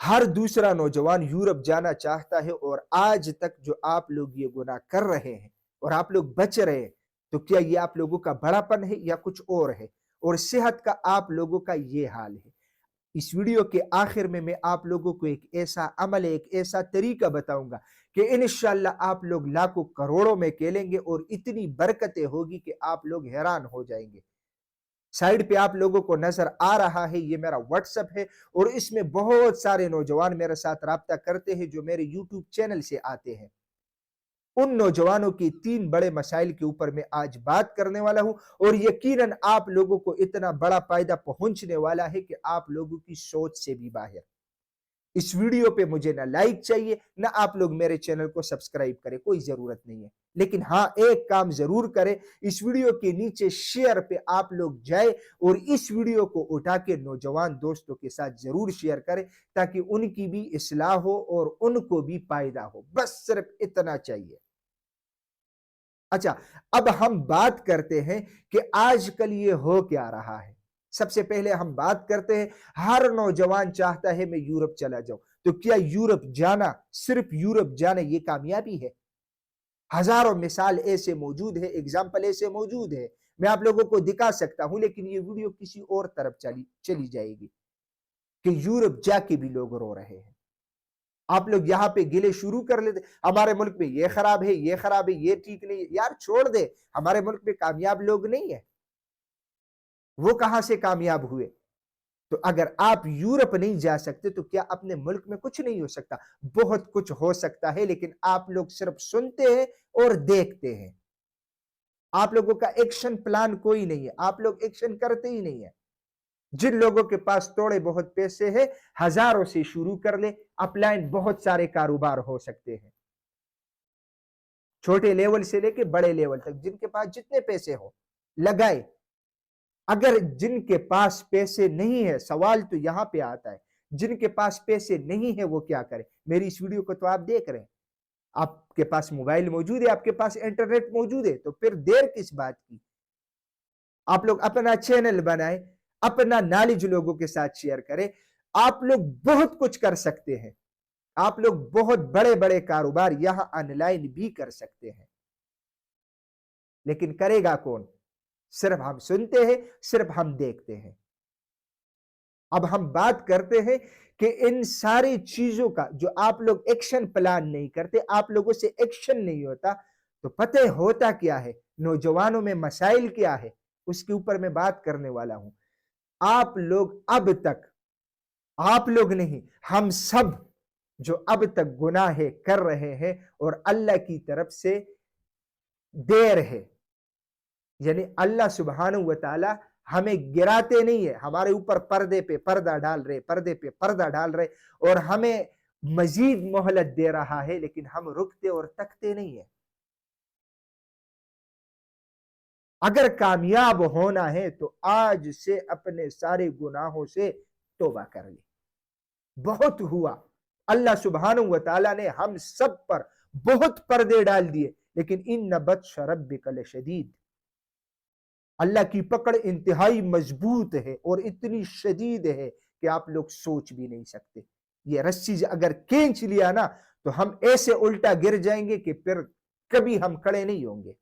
ہر دوسرا نوجوان یورپ جانا چاہتا ہے، اور آج تک جو آپ لوگ یہ گناہ کر رہے ہیں اور آپ لوگ بچ رہے ہیں، تو کیا یہ آپ لوگوں کا بڑا پن ہے یا کچھ اور ہے؟ اور صحت کا آپ لوگوں کا یہ حال ہے۔ اس ویڈیو کے آخر میں آپ لوگوں کو ایک ایسا عمل ہے، ایک ایسا طریقہ بتاؤں گا کہ انشاءاللہ آپ لوگ لاکھوں کروڑوں میں کھیلیں گے اور اتنی برکتیں ہوگی کہ آپ لوگ حیران ہو جائیں گے۔ سائیڈ پہ آپ لوگوں کو نظر آ رہا ہے، یہ میرا واٹس ایپ ہے، اور اس میں بہت سارے نوجوان میرے ساتھ رابطہ کرتے ہیں جو میرے یوٹیوب چینل سے آتے ہیں۔ ان نوجوانوں کی 3 بڑے مسائل کے اوپر میں آج بات کرنے والا ہوں، اور یقیناً آپ لوگوں کو اتنا بڑا فائدہ پہنچنے والا ہے کہ آپ لوگوں کی سوچ سے بھی باہر۔ اس ویڈیو پہ مجھے نہ لائک چاہیے، نہ آپ لوگ میرے چینل کو سبسکرائب کریں، کوئی ضرورت نہیں ہے، لیکن ہاں ایک کام ضرور کریں، اس ویڈیو کے نیچے شیئر پہ آپ لوگ جائیں اور اس ویڈیو کو اٹھا کے نوجوان دوستوں کے ساتھ ضرور شیئر کریں تاکہ ان کی بھی اصلاح ہو اور ان کو بھی فائدہ ہو، بس صرف اتنا چاہیے۔ اچھا، اب ہم بات کرتے ہیں کہ آج کل یہ ہو کیا رہا ہے۔ سب سے پہلے ہم بات کرتے ہیں، ہر نوجوان چاہتا ہے میں یورپ چلا جاؤں، تو کیا یورپ جانا، صرف یورپ جانا یہ کامیابی ہے؟ ہزاروں مثال ایسے موجود ہے، اگزامپل ایسے موجود ہے، میں آپ لوگوں کو دکھا سکتا ہوں، لیکن یہ ویڈیو کسی اور طرف چلی جائے گی کہ یورپ جا کے بھی لوگ رو رہے ہیں۔ آپ لوگ یہاں پہ گلے شروع کر لیتے، ہمارے ملک میں یہ خراب ہے، یہ خراب ہے، یہ ٹھیک نہیں ہے۔ یار چھوڑ دے، ہمارے ملک میں کامیاب لوگ نہیں ہیں، وہ کہاں سے کامیاب ہوئے؟ تو اگر آپ یورپ نہیں جا سکتے تو کیا اپنے ملک میں کچھ نہیں ہو سکتا؟ بہت کچھ ہو سکتا ہے، لیکن آپ لوگ صرف سنتے ہیں اور دیکھتے ہیں۔ آپ لوگوں کا ایکشن پلان کوئی نہیں ہے، آپ لوگ ایکشن کرتے ہی نہیں ہیں۔ جن لوگوں کے پاس تھوڑے بہت پیسے ہیں، ہزاروں سے شروع کر لے، اپ لائن بہت سارے کاروبار ہو سکتے ہیں، چھوٹے لیول سے لے کے بڑے لیول تک، جن کے پاس جتنے پیسے ہو لگائے۔ اگر جن کے پاس پیسے نہیں ہے، سوال تو یہاں پہ آتا ہے، جن کے پاس پیسے نہیں ہے وہ کیا کریں؟ میری اس ویڈیو کو تو آپ دیکھ رہے ہیں، آپ کے پاس موبائل موجود ہے، آپ کے پاس انٹرنیٹ موجود ہے، تو پھر دیر کس بات کی؟ آپ لوگ اپنا چینل بنائیں، اپنا نالج لوگوں کے ساتھ شیئر کریں۔ آپ لوگ بہت کچھ کر سکتے ہیں، آپ لوگ بہت بڑے بڑے کاروبار یہاں آن لائن بھی کر سکتے ہیں، لیکن کرے گا کون؟ صرف ہم سنتے ہیں، صرف ہم دیکھتے ہیں۔ اب ہم بات کرتے ہیں کہ ان ساری چیزوں کا جو آپ لوگ ایکشن پلان نہیں کرتے، آپ لوگوں سے ایکشن نہیں ہوتا، تو پتہ ہوتا کیا ہے؟ نوجوانوں میں مسائل کیا ہے؟ اس کے اوپر میں بات کرنے والا ہوں۔ آپ لوگ اب تک، آپ لوگ نہیں، ہم سب جو اب تک گناہ کر رہے ہیں اور اللہ کی طرف سے دیر ہے، یعنی اللہ سبحانہ و تعالی ہمیں گراتے نہیں ہے، ہمارے اوپر پردے پہ پردہ ڈال رہے، پردے پہ پردہ ڈال رہے، اور ہمیں مزید مہلت دے رہا ہے، لیکن ہم رکتے اور تکتے نہیں ہیں۔ اگر کامیاب ہونا ہے تو آج سے اپنے سارے گناہوں سے توبہ کر لے۔ بہت ہوا، اللہ سبحانہ و تعالیٰ نے ہم سب پر بہت پردے ڈال دیے، لیکن ان بطش ربک لشدید، اللہ کی پکڑ انتہائی مضبوط ہے اور اتنی شدید ہے کہ آپ لوگ سوچ بھی نہیں سکتے۔ یہ رسی اگر کھینچ لیا نا تو ہم ایسے الٹا گر جائیں گے کہ پھر کبھی ہم کھڑے نہیں ہوں گے۔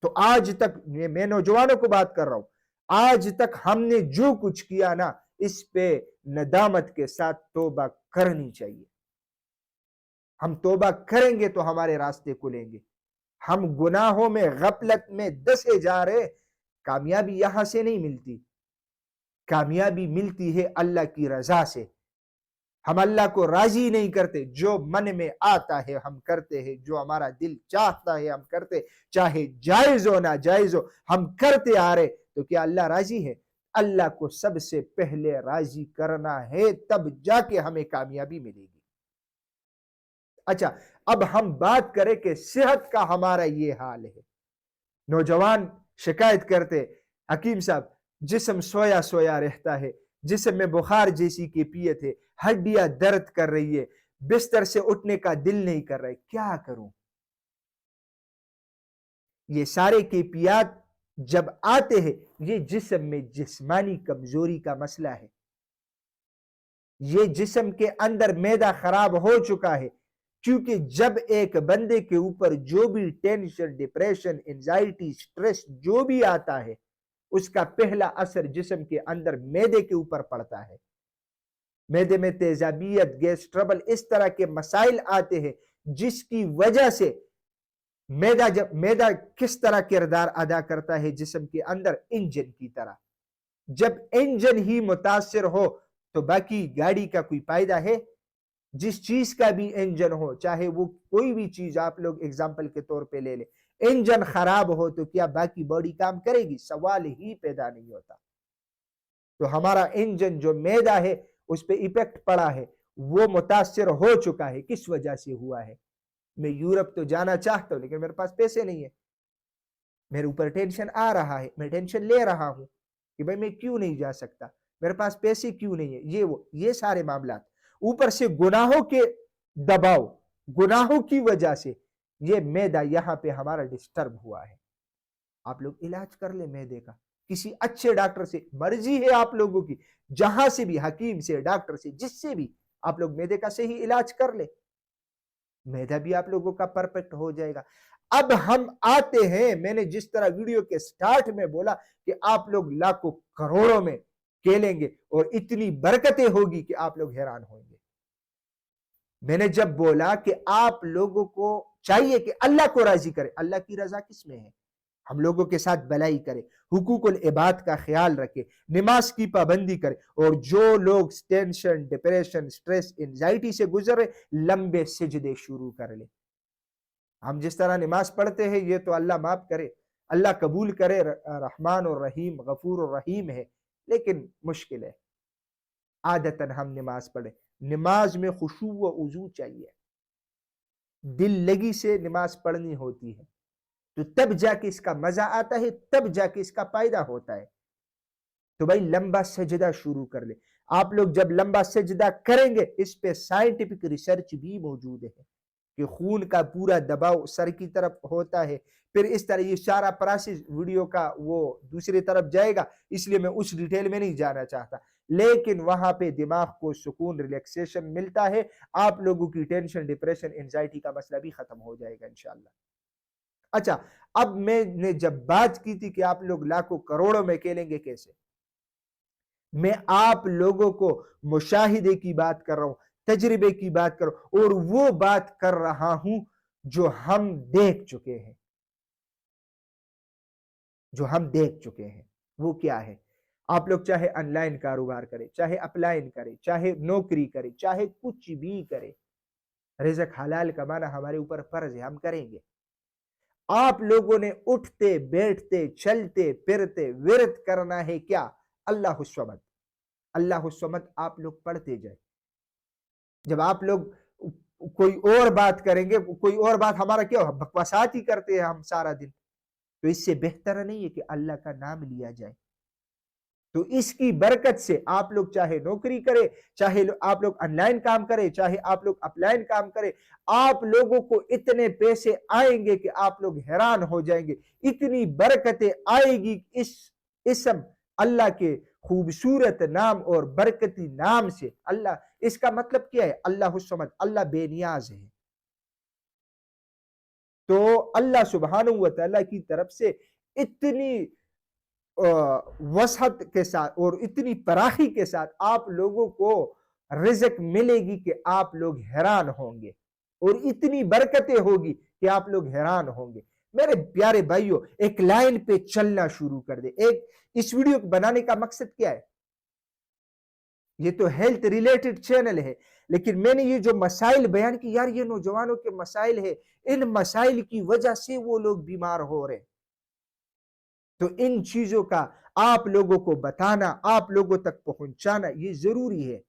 تو آج تک میں نوجوانوں کو بات کر رہا ہوں، آج تک ہم نے جو کچھ کیا نا، اس پہ ندامت کے ساتھ توبہ کرنی چاہیے۔ ہم توبہ کریں گے تو ہمارے راستے کھلیں گے۔ ہم گناہوں میں، غفلت میں دسے جا رہے، کامیابی یہاں سے نہیں ملتی، کامیابی ملتی ہے اللہ کی رضا سے۔ ہم اللہ کو راضی نہیں کرتے، جو من میں آتا ہے ہم کرتے ہیں، جو ہمارا دل چاہتا ہے ہم کرتے، چاہے جائز ہو نہ جائز ہو ہم کرتے آ رہے، تو کیا اللہ راضی ہے؟ اللہ کو سب سے پہلے راضی کرنا ہے، تب جا کے ہمیں کامیابی ملے گی۔ اچھا، اب ہم بات کریں کہ صحت کا ہمارا یہ حال ہے۔ نوجوان شکایت کرتے، حکیم صاحب جسم سویا سویا رہتا ہے، جسم میں بخار جیسی کیفیت ہے، ہڈیاں درد کر رہی ہے، بستر سے اٹھنے کا دل نہیں کر رہا، کیا کروں؟ یہ سارے کیفیات جب آتے ہیں، یہ جسم میں جسمانی کمزوری کا مسئلہ ہے۔ یہ جسم کے اندر معدہ خراب ہو چکا ہے، کیونکہ جب ایک بندے کے اوپر جو بھی ٹینشن، ڈپریشن، انزائٹی، سٹریس جو بھی آتا ہے، اس کا پہلا اثر جسم کے اندر معدے کے اوپر پڑتا ہے۔ معدے میں تیزابیت، گیس ٹربل، اس طرح کے مسائل آتے ہیں، جس کی وجہ سے معدہ کس طرح کردار ادا کرتا ہے جسم کے اندر؟ انجن کی طرح۔ جب انجن ہی متاثر ہو تو باقی گاڑی کا کوئی فائدہ ہے؟ جس چیز کا بھی انجن ہو، چاہے وہ کوئی بھی چیز آپ لوگ اگزامپل کے طور پہ لے لیں، انجن خراب ہو تو کیا باقی باڈی کام کرے گی؟ سوال ہی پیدا نہیں ہوتا۔ تو ہمارا انجن جو معدہ ہے اس پہ ایفیکٹ پڑا ہے، وہ متاثر ہو چکا ہے۔ کس وجہ سے ہوا ہے؟ میں یورپ تو جانا چاہتا ہوں لیکن میرے پاس پیسے نہیں ہیں، میرے اوپر ٹینشن آ رہا ہے، میں ٹینشن لے رہا ہوں کہ بھائی میں کیوں نہیں جا سکتا، میرے پاس پیسے کیوں نہیں ہے، یہ سارے معاملات۔ اوپر سے گناہوں کے دباؤ، گناہوں کی وجہ سے یہ معدہ یہاں پہ ہمارا ڈسٹرب ہوا ہے۔ آپ لوگ علاج کر لیں معدے کا کسی اچھے ڈاکٹر سے، مرضی ہے آپ لوگوں کی، جہاں سے بھی، حکیم سے، ڈاکٹر سے، جس سے بھی آپ لوگ معدے کا صحیح علاج کر لیں، معدہ بھی آپ لوگوں کا پرفیکٹ ہو جائے گا۔ اب ہم آتے ہیں، میں نے جس طرح ویڈیو کے سٹارٹ میں بولا کہ آپ لوگ لاکھوں کروڑوں میں کھیلیں گے اور اتنی برکتیں ہوگی کہ آپ لوگ حیران ہوئیں گے۔ میں نے جب بولا کہ آپ لوگوں کو چاہیے کہ اللہ کو راضی کرے، اللہ کی رضا کس میں ہے؟ ہم لوگوں کے ساتھ بھلائی کرے، حقوق العباد کا خیال رکھے، نماز کی پابندی کرے، اور جو لوگ ٹینشن، ڈپریشن، سٹریس، انزائٹی سے گزر رہے، لمبے سجدے شروع کر لے۔ ہم جس طرح نماز پڑھتے ہیں یہ تو اللہ معاف کرے، اللہ قبول کرے، رحمان اور رحیم، غفور اور رحیم ہے، لیکن مشکل ہے۔ عادتاً ہم نماز پڑھیں، نماز میں خشوع و وضو چاہیے، دل لگی سے نماز پڑھنی ہوتی ہے، تو تب جا کے اس کا مزہ آتا ہے، تب جا کے اس کا فائدہ ہوتا ہے۔ تو بھائی لمبا سجدہ شروع کر لے۔ آپ لوگ جب لمبا سجدہ کریں گے، اس پہ سائنٹیفک ریسرچ بھی موجود ہے کہ خون کا پورا دباؤ سر کی طرف ہوتا ہے، پھر اس طرح یہ سارا پروسیس ویڈیو کا وہ دوسری طرف جائے گا، اس لیے میں اس ڈیٹیل میں نہیں جانا چاہتا، لیکن وہاں پہ دماغ کو سکون، ریلیکسیشن ملتا ہے، آپ لوگوں کی ٹینشن، ڈپریشن، انزائٹی کا مسئلہ بھی ختم ہو جائے گا انشاءاللہ۔ اچھا، اب میں نے جب بات کی تھی کہ آپ لوگ لاکھوں کروڑوں میں کھیلیں گے کیسے، میں آپ لوگوں کو مشاہدے کی بات کر رہا ہوں، تجربے کی بات کر رہا ہوں، اور وہ بات کر رہا ہوں جو ہم دیکھ چکے ہیں، جو ہم دیکھ چکے ہیں۔ وہ کیا ہے؟ آپ لوگ چاہے آن لائن کاروبار کریں، چاہے اپ لائن کریں، چاہے نوکری کریں، چاہے کچھ بھی کریں، رزق حلال کمانا ہمارے اوپر فرض ہے، ہم کریں گے۔ آپ لوگوں نے اٹھتے بیٹھتے چلتے پھرتے ورد کرنا ہے کیا؟ اللہ الصمد، اللہ الصمد آپ لوگ پڑھتے جائیں۔ جب آپ لوگ کوئی اور بات کریں گے، کوئی اور بات ہمارا کیا ہو، بکواسات ہی کرتے ہیں ہم سارا دن، تو اس سے بہتر نہیں ہے کہ اللہ کا نام لیا جائے۔ تو اس کی برکت سے آپ لوگ چاہے نوکری کرے، چاہے آپ لوگ آن لائن کام کرے، چاہے آپ لوگ اپ لائن کام کرے، آپ لوگوں کو اتنے پیسے آئیں گے کہ آپ لوگ حیران ہو جائیں گے، اتنی برکتیں آئے گی اس اسم اللہ کے خوبصورت نام اور برکتی نام سے۔ اللہ، اس کا مطلب کیا ہے؟ اللہ الصمد، اللہ بے نیاز ہے۔ تو اللہ سبحانہ و تعالیٰ کی طرف سے اتنی وسعت کے ساتھ اور اتنی فراخی کے ساتھ آپ لوگوں کو رزق ملے گی کہ آپ لوگ حیران ہوں گے، اور اتنی برکتیں ہوگی کہ آپ لوگ حیران ہوں گے۔ میرے پیارے بھائیوں، ایک لائن پہ چلنا شروع کر دے۔ اس ویڈیو کو بنانے کا مقصد کیا ہے؟ یہ تو ہیلتھ ریلیٹڈ چینل ہے، لیکن میں نے یہ جو مسائل بیان کی، یار یہ نوجوانوں کے مسائل ہے، ان مسائل کی وجہ سے وہ لوگ بیمار ہو رہے ہیں۔ تو ان چیزوں کا آپ لوگوں کو بتانا، آپ لوگوں تک پہنچانا یہ ضروری ہے۔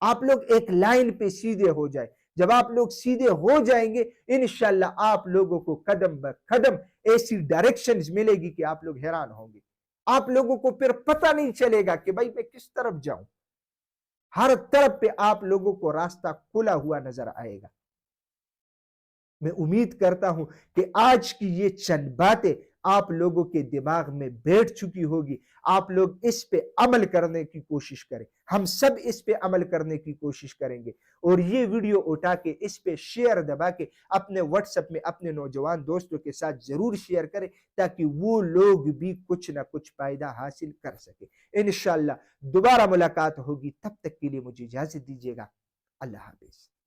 آپ لوگ ایک لائن پہ سیدھے ہو جائیں۔ جب آپ لوگ سیدھے ہو جائیں گے، انشاءاللہ آپ لوگوں کو قدم بر قدم ایسی ڈائریکشنز ملے گی کہ آپ لوگ حیران ہوں گے۔ آپ لوگوں کو پھر پتہ نہیں چلے گا کہ بھائی میں کس طرف جاؤں، ہر طرف پہ آپ لوگوں کو راستہ کھلا ہوا نظر آئے گا۔ میں امید کرتا ہوں کہ آج کی یہ چند باتیں آپ لوگوں کے دماغ میں بیٹھ چکی ہوگی، آپ لوگ اس پہ عمل کرنے کی کوشش کریں، ہم سب اس پہ عمل کرنے کی کوشش کریں گے، اور یہ ویڈیو اٹھا کے اس پہ شیئر دبا کے اپنے واٹس ایپ میں اپنے نوجوان دوستوں کے ساتھ ضرور شیئر کریں تاکہ وہ لوگ بھی کچھ نہ کچھ فائدہ حاصل کر سکے۔ انشاءاللہ دوبارہ ملاقات ہوگی، تب تک کے لیے مجھے اجازت دیجیے گا۔ اللہ حافظ۔